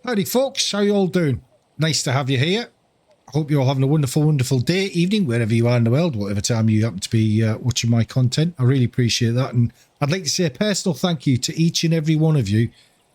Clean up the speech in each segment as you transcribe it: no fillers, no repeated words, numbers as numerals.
Howdy folks, how you all doing? Nice to have you here. I hope you're all having a wonderful, wonderful day, evening, wherever you are in the world, whatever time you happen to be watching my content. I really appreciate that. And I'd like to say a personal thank you to each and every one of you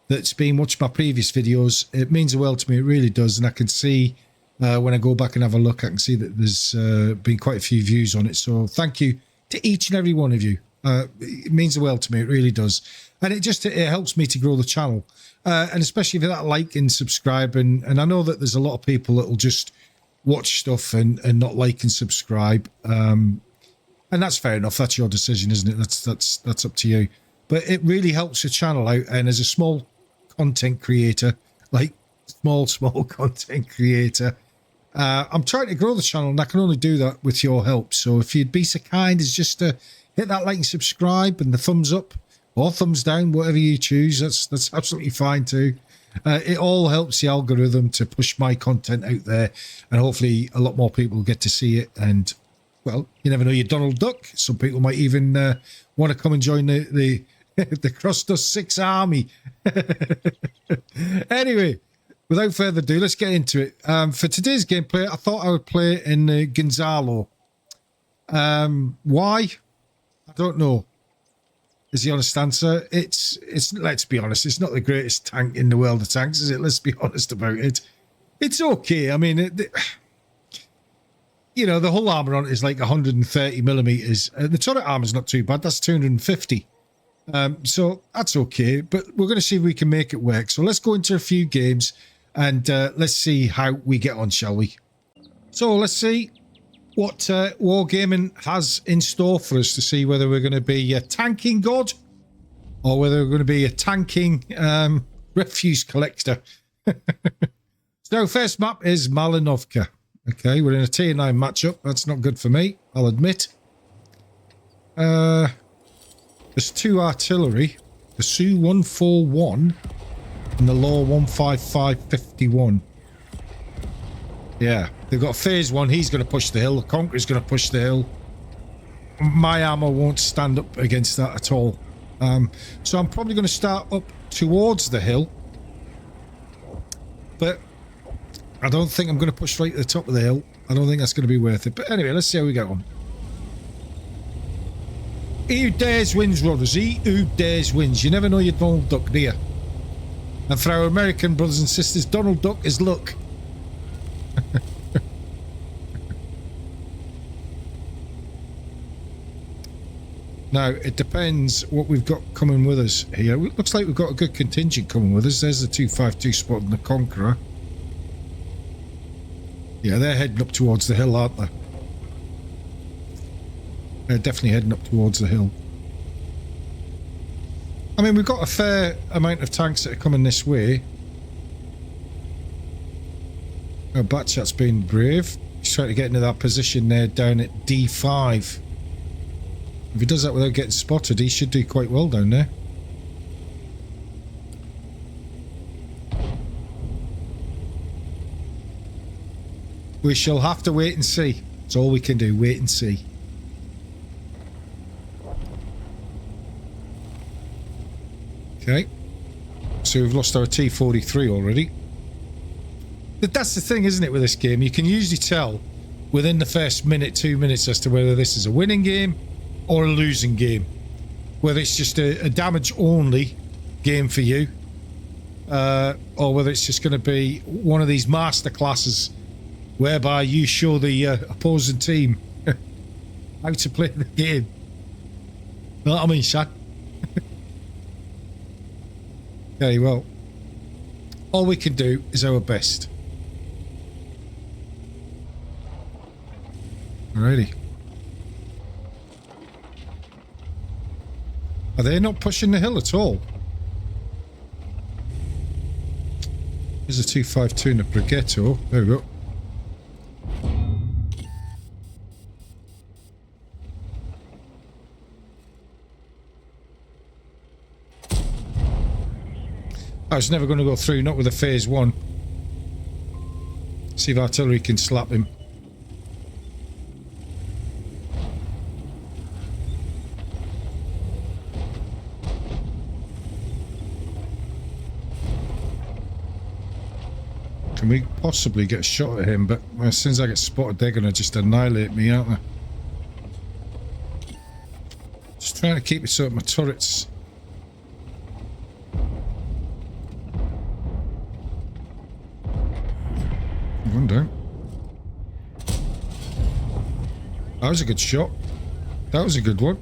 that's been watching my previous videos. It means the world to me, it really does. And I can see when I go back and have a look, I can see that there's been quite a few views on it. So thank you to each and every one of you. It means the world to me, it really does. And it helps me to grow the channel. And especially for that like and subscribe. And I know that there's a lot of people that will just watch stuff and not like and subscribe. And that's fair enough. That's your decision, isn't it? That's up to you. But it really helps the channel out. And as a small content creator, like small content creator, I'm trying to grow the channel, and I can only do that with your help. So if you'd be so kind as just to hit that like and subscribe and the thumbs up or thumbs down, whatever you choose, that's absolutely fine too. It all helps the algorithm to push my content out there, and hopefully a lot more people get to see it. And well, you never know, you're Donald Duck. Some people might even want to come and join the Crossdust 6 army. Anyway, without further ado, let's get into it. For today's gameplay, I thought I would play in Gonzalo. Why? I don't know. Is the honest answer. It's let's be honest, it's not the greatest tank in the world of tanks, is it? Let's be honest about it. It's okay. I mean, you know, the whole armor on it is like 130 millimeters. The turret armor is not too bad. That's 250. So that's okay. But we're going to see if we can make it work. So let's go into a few games and let's see how we get on, shall we? So let's see what Wargaming has in store for us to see whether we're going to be a tanking god or whether we're going to be a tanking refuse collector. So first map is Malinovka. Okay, we're in a tier 9 matchup. That's not good for me, I'll admit. There's 2 artillery, the Su-141 and the Law 15551. Yeah, they've got phase 1. He's going to push the hill. The Conqueror's going to push the hill. My armor won't stand up against that at all. So I'm probably going to start up towards the hill. But I don't think I'm going to push right to the top of the hill. I don't think that's going to be worth it. But anyway, let's see how we get on. He who dares wins, brothers. He who dares wins. You never know your Donald Duck, do you? And for our American brothers and sisters, Donald Duck is luck. Now, it depends what we've got coming with us here. It looks like we've got a good contingent coming with us. There's the 252 spot and the Conqueror. Yeah, they're heading up towards the hill, aren't they? They're definitely heading up towards the hill. I mean, we've got a fair amount of tanks that are coming this way. Oh, Batchat's been brave. He's trying to get into that position there down at D5. If he does that without getting spotted, he should do quite well down there. We shall have to wait and see. That's all we can do, wait and see. Okay. So we've lost our T-43 already. But that's the thing, isn't it, with this game? You can usually tell within the first minute, 2 minutes as to whether this is a winning game or a losing game. Whether it's just a damage-only game for you, or whether it's just going to be one of these master classes whereby you show the opposing team how to play the game. Know what I mean, Shaq? Okay, well, all we can do is our best. Alrighty. Are they not pushing the hill at all? There's a 252 and a Brigetto. There we go. I was never going to go through, not with a phase 1. See if artillery can slap him. Can we possibly get a shot at him? But as soon as I get spotted, they're going to just annihilate me, aren't they? Just trying to keep it so that my turrets... One down. That was a good shot. That was a good one.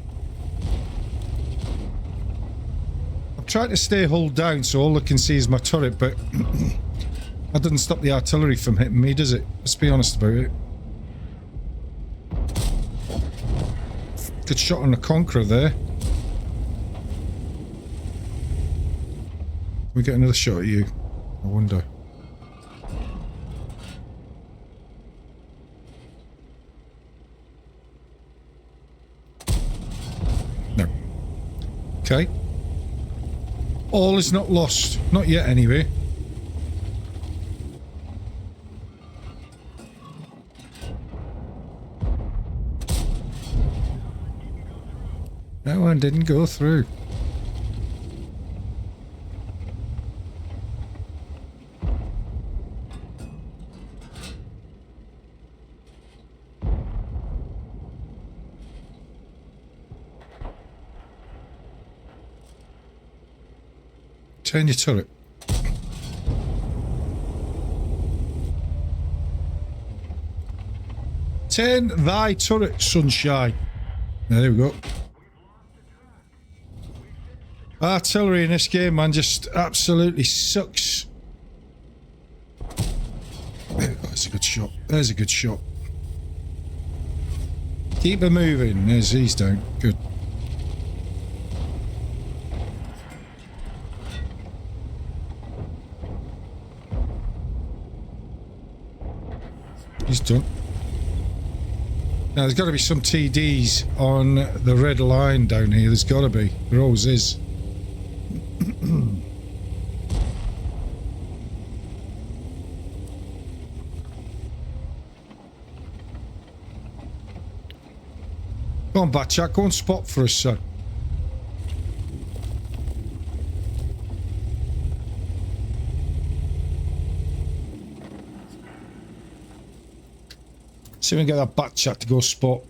I'm trying to stay hull down so all I can see is my turret, but that doesn't stop the artillery from hitting me, does it? Let's be honest about it. Good shot on the Conqueror there. We get another shot at you. I wonder. No. Okay. All is not lost. Not yet, anyway. That one didn't go through. Turn your turret. Turn thy turret, sunshine. There we go. Artillery in this game, man, just absolutely sucks. There we go. That's a good shot. There's a good shot. Keep her moving. There's he's down. Good. He's done. Now there's got to be some TDs on the red line down here. There's got to be. There always is. Go on, Batchat. Go and spot for us, son. See if we can get that Batchat to go spot.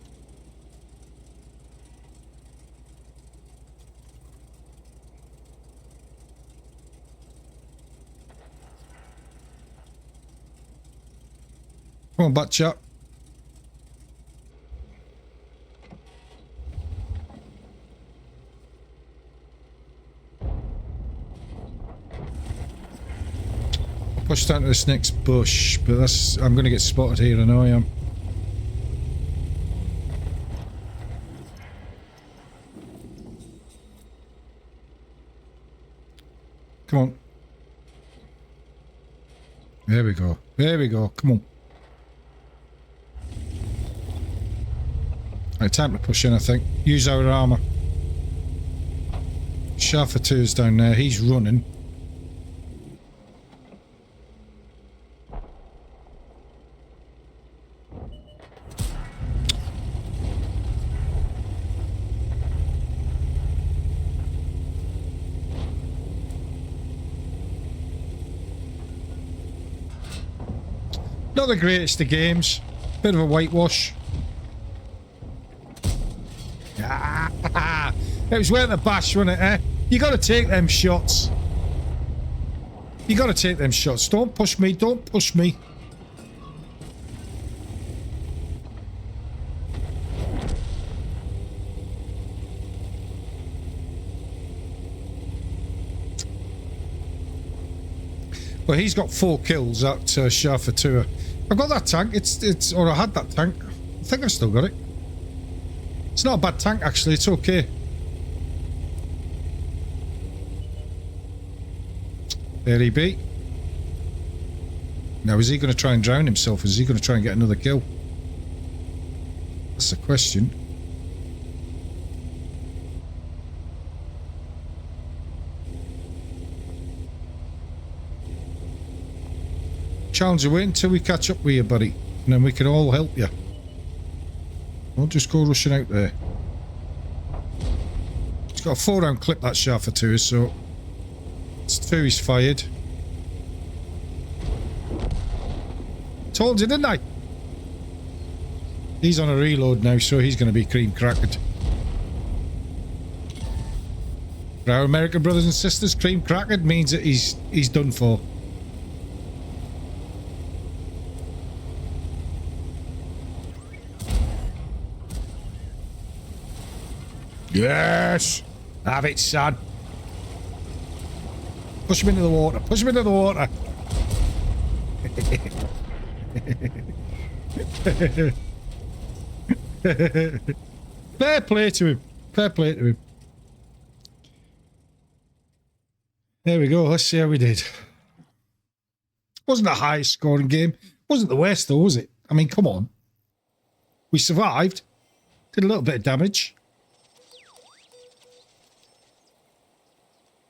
Come on, Batchat. Push down to this next bush, but that's... I'm going to get spotted here, I know I am. Come on. There we go. There we go. Come on. Right, time to push in, I think. Use our armour. Shaft 2 is down there. He's running. Not the greatest of games. Bit of a whitewash. It was worth the bash, wasn't it, eh? You gotta take them shots. You gotta take them shots. Don't push me, don't push me. Well, he's got 4 kills at Shaft 2. I've got that tank. It's or I had that tank. I think I've still got it. It's not a bad tank, actually. It's okay. There he be. Now, is he going to try and drown himself? Or is he going to try and get another kill? That's the question. Challenger, wait until we catch up with you, buddy. And then we can all help you. Don't just go rushing out there. He's got a 4-round clip, that Shaft 2, so... It's 2 he's fired. Told you, didn't I? He's on a reload now, so he's going to be cream cracked. For our American brothers and sisters, cream cracked means that he's done for. Yes! Have it, son. Push him into the water. Push him into the water. Fair play to him. Fair play to him. There we go. Let's see how we did. Wasn't the highest scoring game. Wasn't the worst though, was it? I mean, come on. We survived. Did a little bit of damage.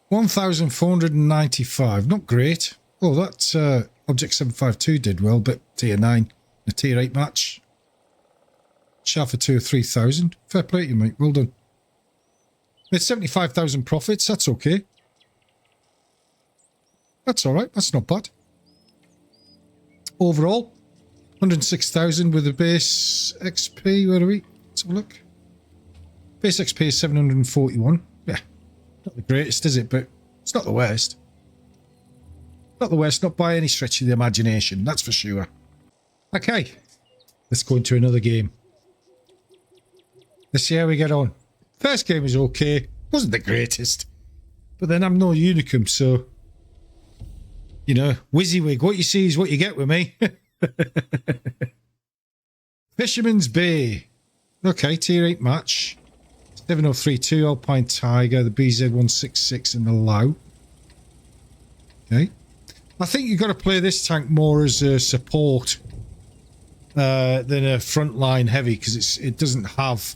1,495. Not great. Oh, that Object 752 did well, but tier 9. A tier 8 match. Shot for 2 or 3,000. Fair play to you, mate. Well done. Made 75,000 profits. That's okay. That's alright. That's not bad. Overall, 106,000 with the base XP. Where are we? Let's have a look. Base XP is 741. Yeah. Not the greatest, is it? But it's not the worst. Not the worst. Not by any stretch of the imagination. That's for sure. Okay. Let's go into another game. Let's see how we get on. First game was okay. Wasn't the greatest. But then I'm no unicum, so... You know, WYSIWYG, what you see is what you get with me. Fisherman's Bay. Okay, tier 8 match. 7032 Alpine Tiger, the BZ166 and the Lau. Okay. I think you've got to play this tank more as a support than a frontline heavy, because it doesn't have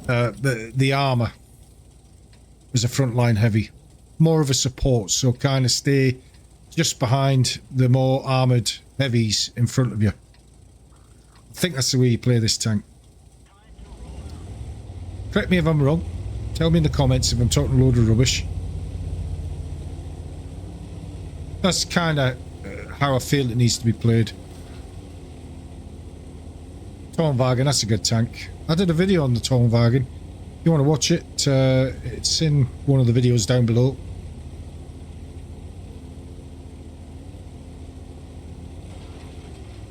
the armour as a frontline heavy. More of a support, so kind of stay just behind the more armoured heavies in front of you. I think that's the way you play this tank. Correct me if I'm wrong. Tell me in the comments if I'm talking a load of rubbish. That's kind of how I feel it needs to be played. Tornwagen, that's a good tank. I did a video on the Tornwagen. If you want to watch it, it's in one of the videos down below.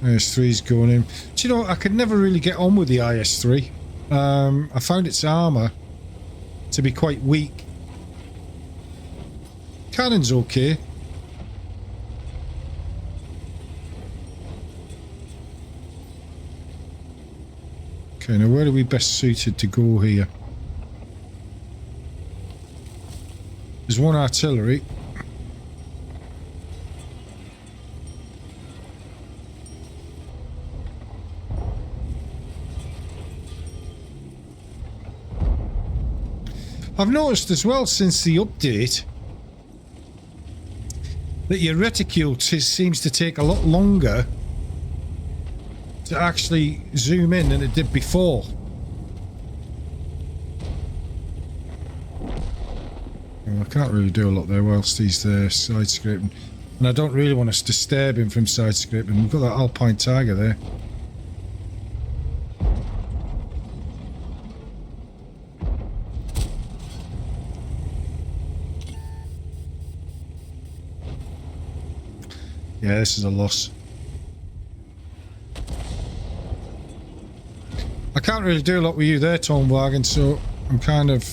IS-3's going in. Do you know, I could never really get on with the IS-3. I found its armour to be quite weak. Cannon's okay. Okay, now where are we best suited to go here? There's one artillery. I've noticed as well since the update that your reticule seems to take a lot longer to actually zoom in than it did before. Well, I can't really do a lot there whilst he's there side scraping, and I don't really want to disturb him from side scraping. We've got that Alpine Tiger there. Yeah, this is a loss. I can't really do a lot with you there, Tornwagen, so I'm kind of...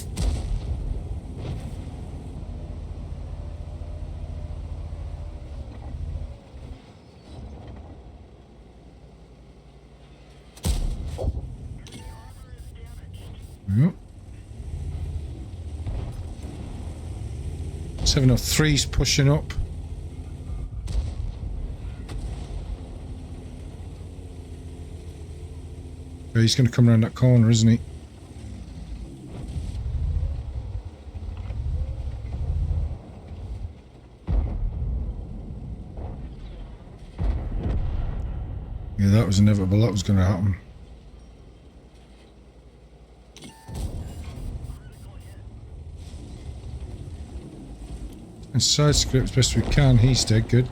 Yep. 703's pushing up. He's going to come around that corner, isn't he? Yeah, that was inevitable. That was going to happen. And side script as best we can. He's dead. Good.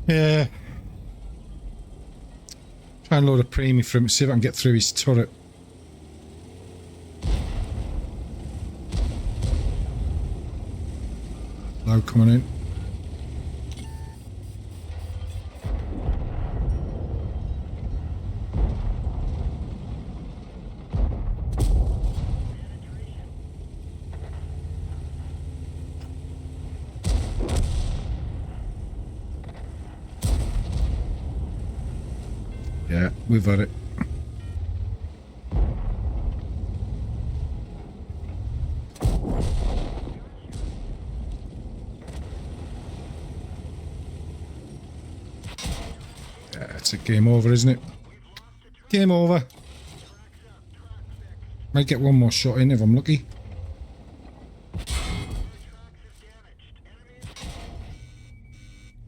Yeah. Try and load a premium for him, see if I can get through his turret. Low coming in. Yeah, we've had it. Yeah, it's a game over, isn't it? Game over. Might get one more shot in if I'm lucky.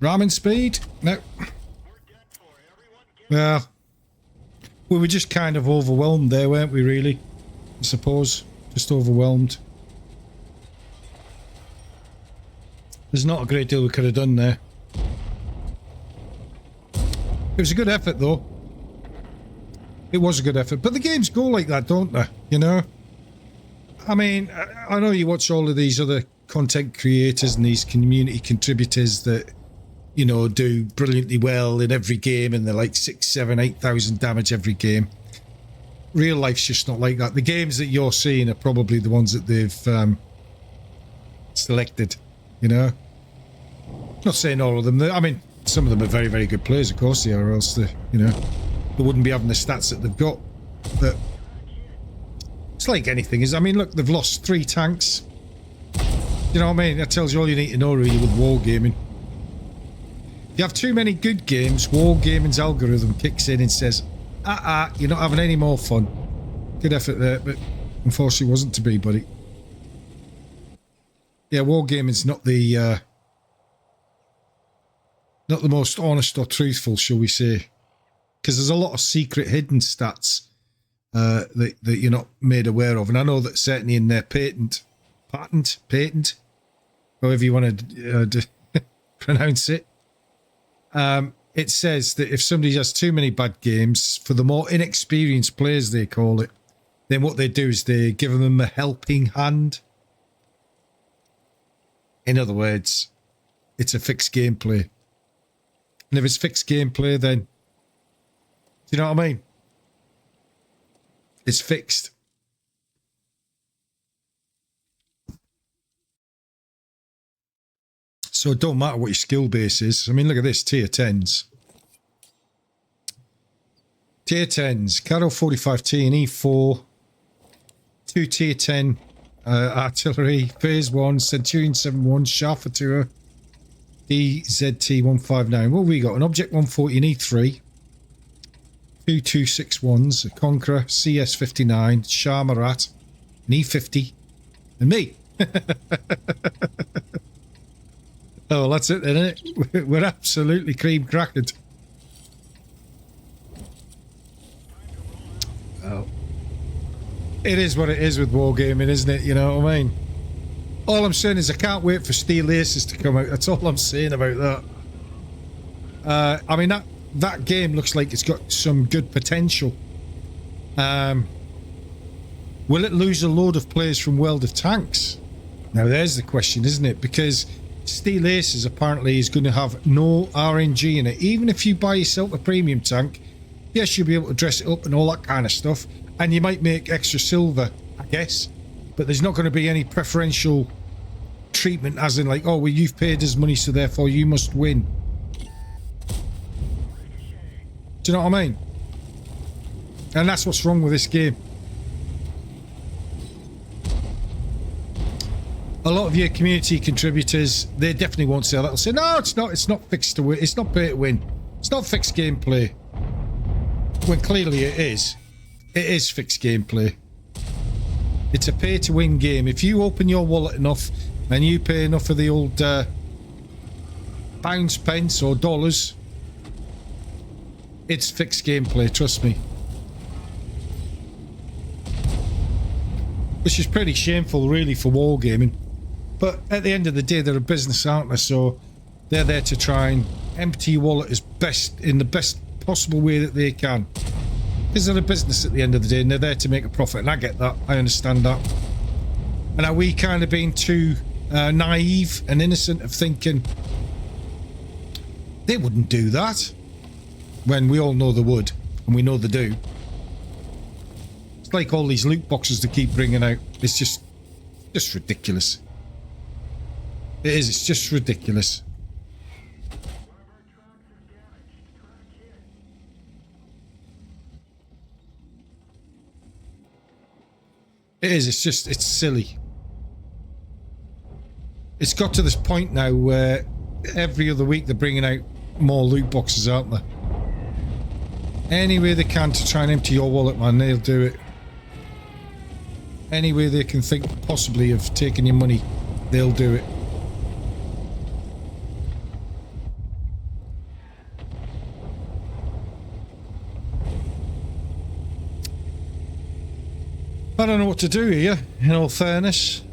Ramming speed? No. Well, we were just kind of overwhelmed there, weren't we, really? I suppose. Just overwhelmed. There's not a great deal we could have done there. It was a good effort, though. It was a good effort. But the games go like that, don't they? You know? I mean, I know you watch all of these other content creators and these community contributors that, you know, do brilliantly well in every game and they're like 6, 7, 8,000 damage every game. Real life's just not like that. The games that you're seeing are probably the ones that they've selected, you know? Not saying all of them. I mean, some of them are very, very good players, of course they are, or else they, you know, they wouldn't be having the stats that they've got. But it's like anything. I mean, look, they've lost 3 tanks. You know what I mean? That tells you all you need to know, really, with wargaming. You have too many good games, Wargaming's algorithm kicks in and says, you're not having any more fun. Good effort there, but unfortunately wasn't to be, buddy. Yeah, Wargaming's not the most honest or truthful, shall we say. Because there's a lot of secret hidden stats that you're not made aware of. And I know that certainly in their patent, however you want to pronounce it, it says that if somebody has too many bad games, for the more inexperienced players, they call it, then what they do is they give them a helping hand. In other words, it's a fixed gameplay. And if it's fixed gameplay, then, do you know what I mean? It's fixed. So it don't matter what your skill base is. I mean, look at this, tier 10s. Tier 10s, Carol 45T and E4. 2 tier 10 artillery, phase 1, Centurion 71, Scharfenführer, DZT 159. What have we got? An Object 140 and E3. 2 261s, a Conqueror, CS 59, Sharmarat, an E50, and me. Oh, well, that's it then, isn't it? We're absolutely cream crackered. Oh. It is what it is with wargaming, isn't it? You know what I mean? All I'm saying is I can't wait for Steel Aces to come out. That's all I'm saying about that. I mean, that game looks like it's got some good potential. Will it lose a load of players from World of Tanks? Now, there's the question, isn't it? Because Steel Aces apparently is going to have no RNG in it. Even if you buy yourself a premium tank, yes, you'll be able to dress it up and all that kind of stuff, and you might make extra silver, I guess, but there's not going to be any preferential treatment, as in like, oh, well, you've paid us money, so therefore you must win. Do you know what I mean? And that's what's wrong with this game. A lot of your community contributors, they definitely won't say that. They'll say, no, it's not fixed to win. It's not pay to win. It's not fixed gameplay. When clearly it is. It is fixed gameplay. It's a pay to win game. If you open your wallet enough and you pay enough for the old pounds, pence or dollars, it's fixed gameplay, trust me. Which is pretty shameful really for wargaming. But at the end of the day, they're a business, aren't they? So they're there to try and empty your wallet as best in the best possible way that they can. Because they're a business at the end of the day and they're there to make a profit, and I get that, I understand that. And are we kind of being too naive and innocent of thinking they wouldn't do that when we all know they would, and we know they do? It's like all these loot boxes they keep bringing out. It's just ridiculous. It is, it's just ridiculous. It is, it's silly. It's got to this point now where every other week they're bringing out more loot boxes, aren't they? Any way they can to try and empty your wallet, man, they'll do it. Any way they can think possibly of taking your money, they'll do it. I don't know what to do here, in all fairness. It's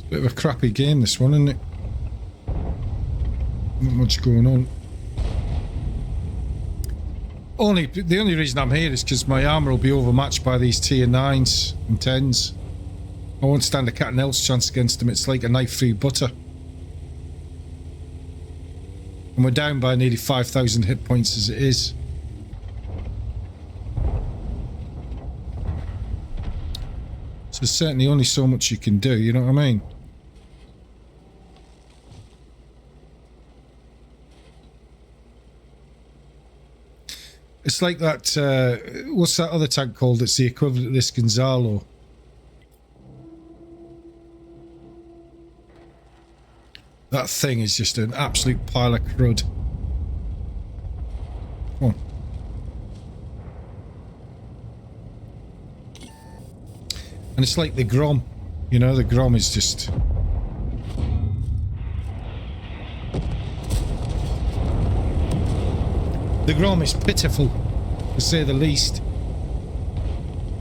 a bit of a crappy game, this one, isn't it? Not much going on. The only reason I'm here is because my armour will be overmatched by these tier 9s and 10s. I won't stand a cat and mouse chance against them. It's like a knife through butter. And we're down by nearly 5,000 hit points as it is. So there's certainly only so much you can do, you know what I mean? It's like that, what's that other tank called? It's the equivalent of this Gonzalo. That thing is just an absolute pile of crud. Come on. And it's like the Grom. You know, the Grom is just... The Grom is pitiful, to say the least.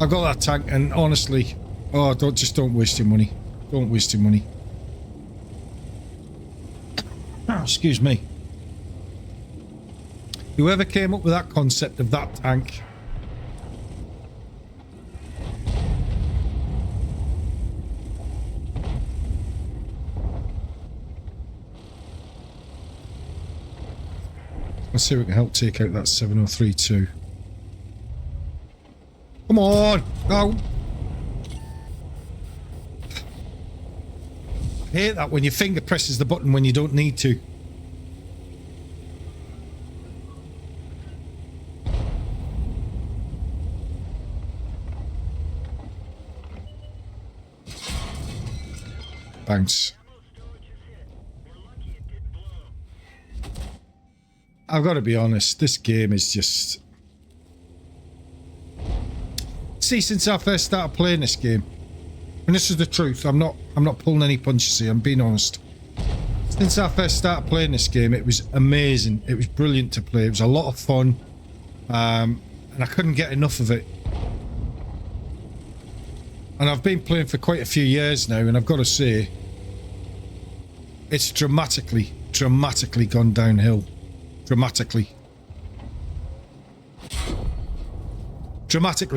I got that tank and honestly... Oh, don't waste your money. Don't waste your money. Excuse me. Whoever came up with that concept of that tank, let's see if we can help take out that 7032. Come on! Go! I hate that when your finger presses the button when you don't need to. Bounce. I've got to be honest, this game is just... See, since I first started playing this game, and this is the truth, I'm not pulling any punches here, I'm being honest. Since I first started playing this game, it was amazing. It was brilliant to play. It was a lot of fun. And I couldn't get enough of it. And I've been playing for quite a few years now, and I've got to say, it's dramatically gone downhill. Dramatically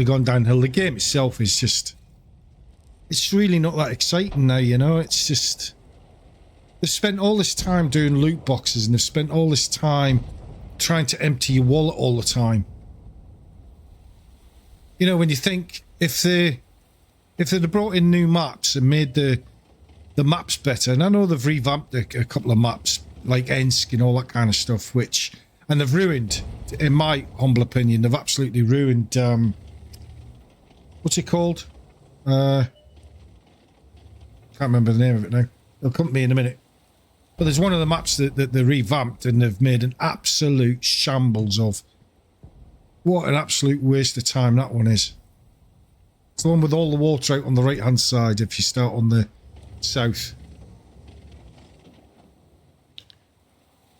gone downhill. The game itself is just... It's really not that exciting now, you know? It's just... They've spent all this time doing loot boxes, and they've spent all this time trying to empty your wallet all the time. You know, when you think, if they'd have brought in new maps and made the maps better, and I know they've revamped a couple of maps, like Ensk and all that kind of stuff, which... And they've ruined, in my humble opinion, they've absolutely ruined... what's it called? Can't remember the name of it now. It'll come to me in a minute. But there's one of the maps that they revamped and they've made an absolute shambles of. What an absolute waste of time that one is. It's the one with all the water out on the right hand side if you start on the south.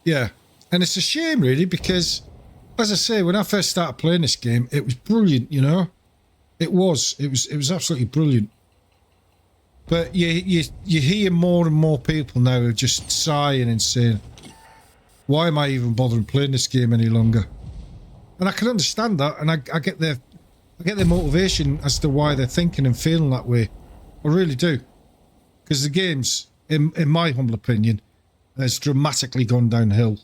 Yeah. And it's a shame really because, as I say, when I first started playing this game, it was brilliant, you know? It was absolutely brilliant. But you hear more and more people now are just sighing and saying, why am I even bothering playing this game any longer? And I can understand that, and I get their motivation as to why they're thinking and feeling that way. I really do. Because the game's, in my humble opinion, has dramatically gone downhill.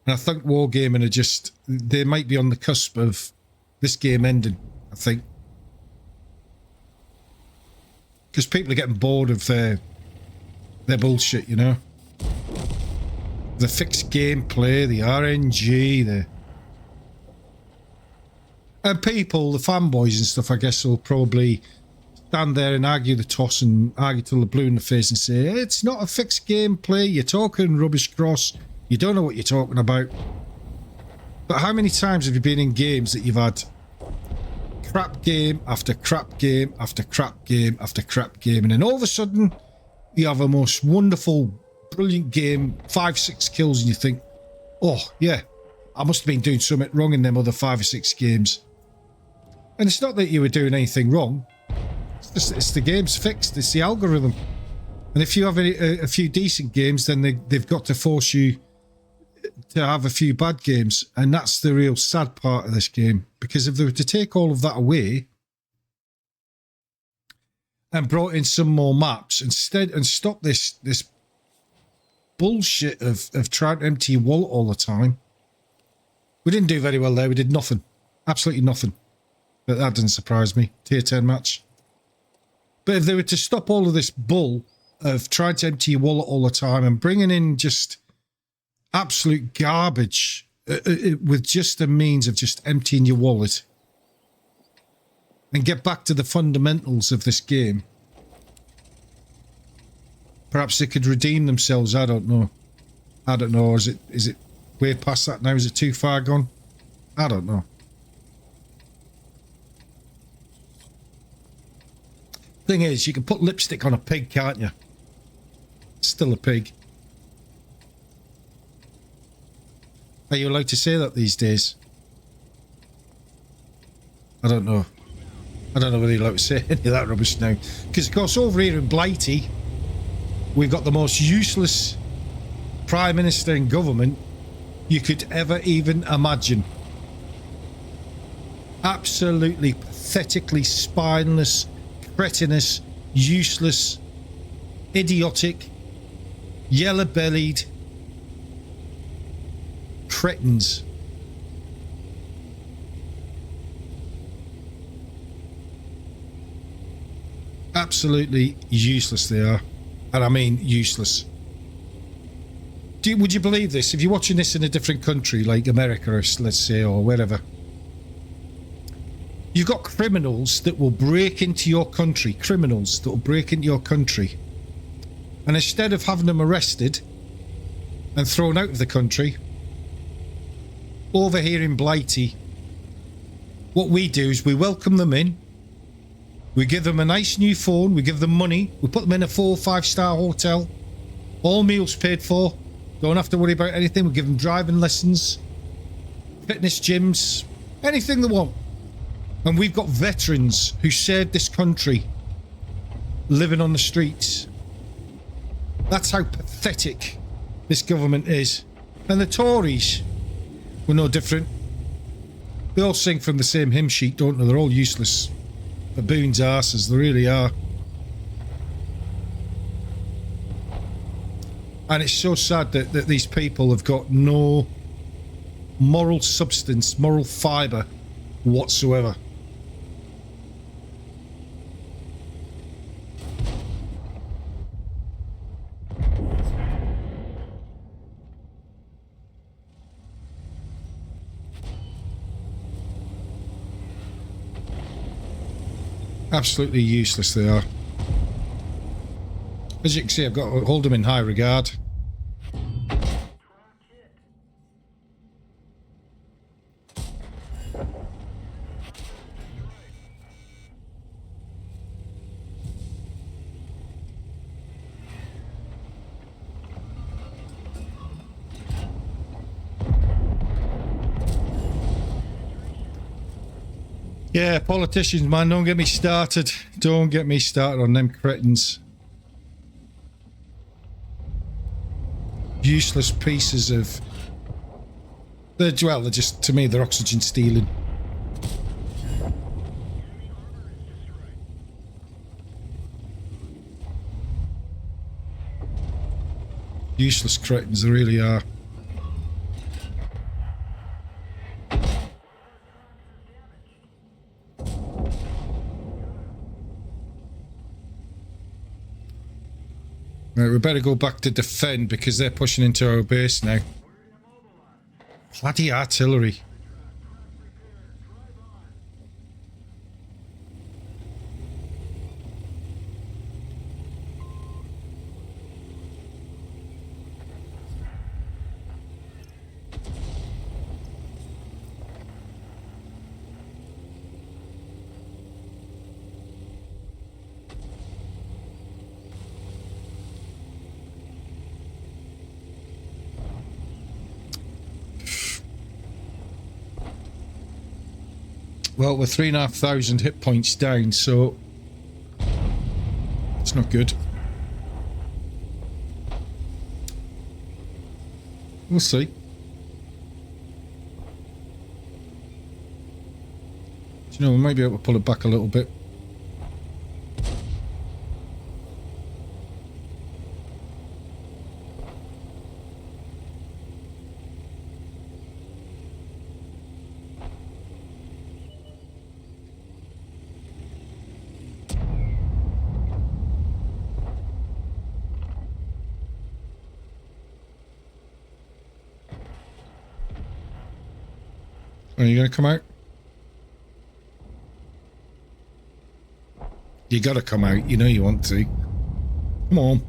And I think Wargaming are just, they might be on the cusp of this game ending, I think. Because people are getting bored of their bullshit, you know? The fixed gameplay, the RNG, and people, the fanboys and stuff, I guess, will probably stand there and argue the toss and argue till they're blue in the face and say, it's not a fixed gameplay, you're talking rubbish cross, you don't know what you're talking about. But how many times have you been in games that you've had crap game after crap game after crap game after crap game, and then all of a sudden you have a most wonderful, brilliant game, 5-6 kills, and you think, oh yeah, I must have been doing something wrong in them other 5 or 6 games. And it's not that you were doing anything wrong, it's the game's fixed, it's the algorithm. And if you have a few decent games, then they've got to force you to have a few bad games, and that's the real sad part of this game. Because if they were to take all of that away and brought in some more maps instead, and stop this bullshit of trying to empty your wallet all the time. We didn't do very well there. We did nothing, absolutely nothing. But that didn't surprise me. Tier 10 match. But if they were to stop all of this bull of trying to empty your wallet all the time and bringing in just absolute garbage with just the means of just emptying your wallet and get back to the fundamentals of this game, perhaps they could redeem themselves. I don't know. Or is it way past that now? Is it too far gone? I don't know. Thing is, you can put lipstick on a pig, can't you? It's still a pig. Are you allowed to say that these days? I don't know. I don't know whether you're allowed to say any of that rubbish now. Because, of course, over here in Blighty, we've got the most useless Prime Minister and government you could ever even imagine. Absolutely pathetically spineless, cretinous, useless, idiotic, yellow-bellied cretins. Absolutely useless they are. And I mean useless. Would you believe this? If you're watching this in a different country, like America, or let's say, or wherever, you've got criminals that will break into your country. Criminals that will break into your country. And instead of having them arrested and thrown out of the country, over here in Blighty, what we do is we welcome them in. We give them a nice new phone. We give them money. We put them in a 4 or 5 star hotel. All meals paid for. Don't have to worry about anything. We give them driving lessons, fitness gyms, anything they want. And we've got veterans who saved this country living on the streets. That's how pathetic this government is. And the Tories were no different. They all sing from the same hymn sheet, don't they? They're all useless baboons' arses. They really are. And it's so sad that these people have got no moral substance, moral fibre whatsoever. Absolutely useless they are. As you can see, I've got to hold them in high regard. Yeah, politicians, man, don't get me started. Don't get me started on them cretins. Useless pieces of... they're just, to me, they're oxygen stealing. Useless cretins, they really are. Right, we better go back to defend because they're pushing into our base now. Bloody artillery. Well, we're 3,500 hit points down, so it's not good. We'll see. Do you know, we might be able to pull it back a little bit. Are you going to come out? You got to come out. You know you want to. Come on.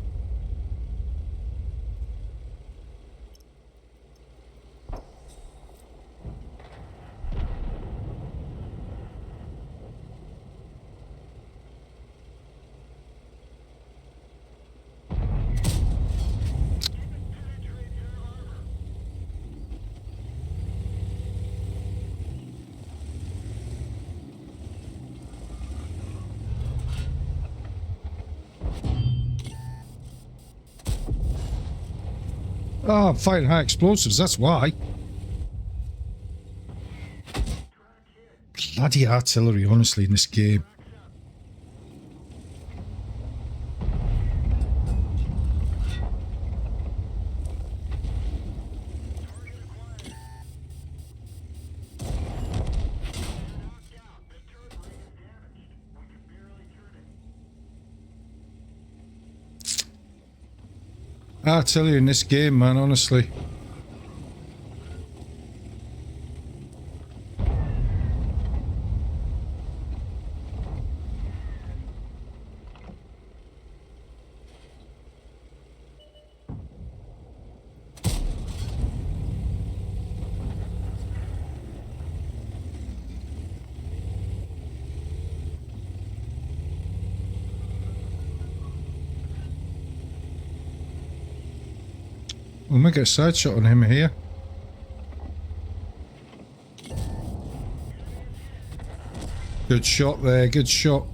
Oh, I'm fighting high explosives, that's why. Bloody artillery, honestly, in this game. Artillery in this game, man, honestly. We might get a side shot on him here. Good shot there, good shot.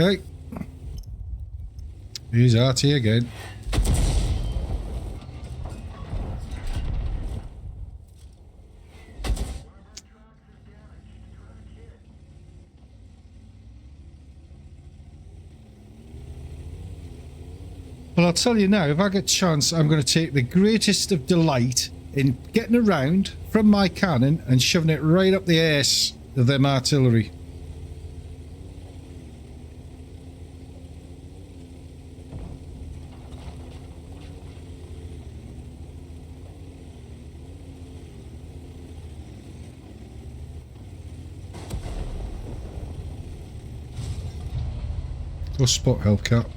Okay. Here's RT again. Well, I'll tell you now, if I get a chance, I'm going to take the greatest of delight in getting around from my cannon and shoving it right up the arse of them artillery. Go spot Hellcat.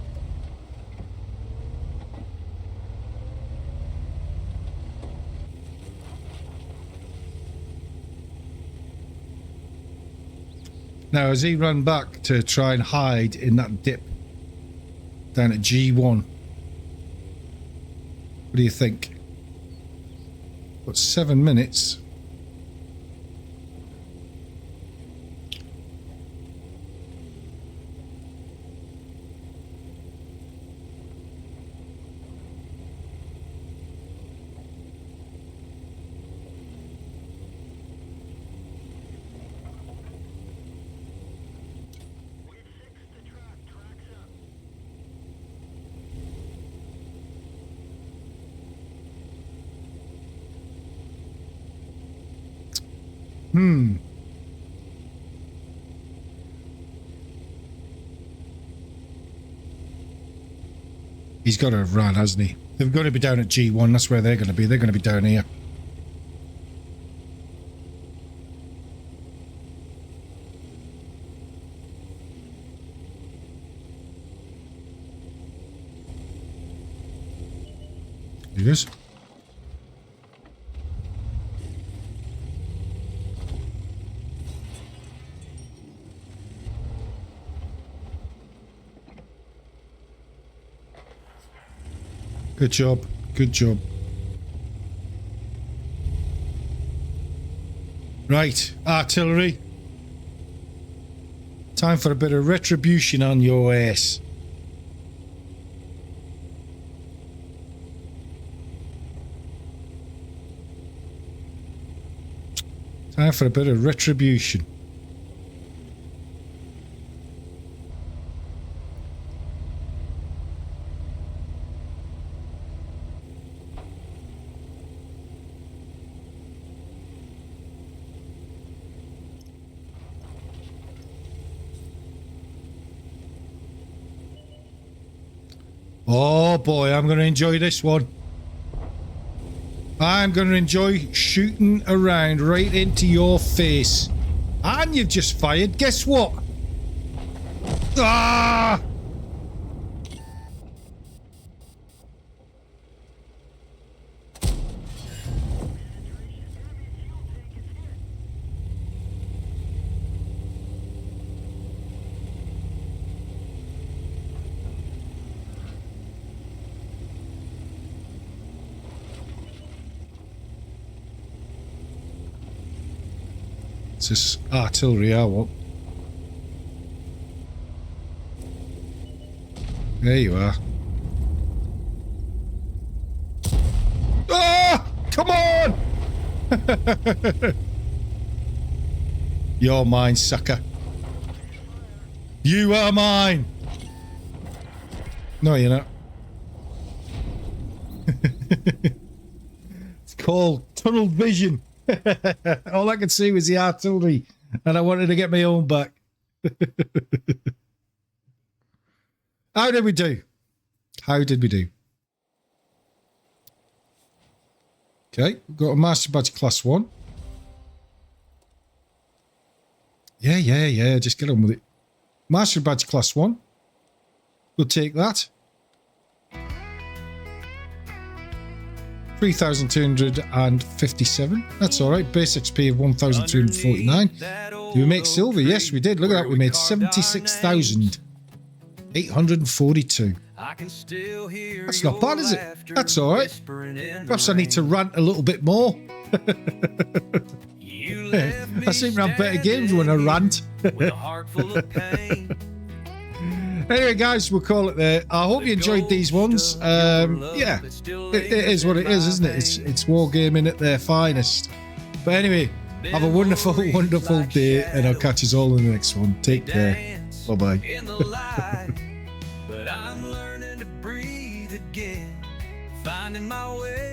Now, as he ran back to try and hide in that dip down at G1, what do you think? Got 7 minutes. He's got to have run, hasn't he? They're going to be down at G1. That's where they're going to be. They're going to be down here. He is. Good job. Good job. Right, artillery. Time for a bit of retribution on your ass. Time for a bit of retribution. Oh boy, I'm going to enjoy this one. I'm going to enjoy shooting around right into your face. And you've just fired. Guess what? Ah! It's this artillery I want. There you are. Ah! Come on! You're mine, sucker. You are mine. No, you're not. It's called tunnel vision. All I could see was the artillery, and I wanted to get my own back. How did we do? How did we do? Okay, we've got a Master Badge Class 1. Yeah, just get on with it. Master Badge Class 1. We'll take that. 3,257. That's all right. Base XP of 1,249. Did we make silver? Yes, we did. Look at that. We made 76,842. That's not bad, is it? That's all right. Perhaps I need to rant a little bit more. I seem to have better games when I rant. Anyway, guys, we'll call it there. I hope you enjoyed these ones. Yeah, it is what it is, isn't it? It's wargaming at their finest. But anyway, have a wonderful, wonderful day, and I'll catch you all in the next one. Take care. Bye-bye. But I'm learning to breathe again, finding my way.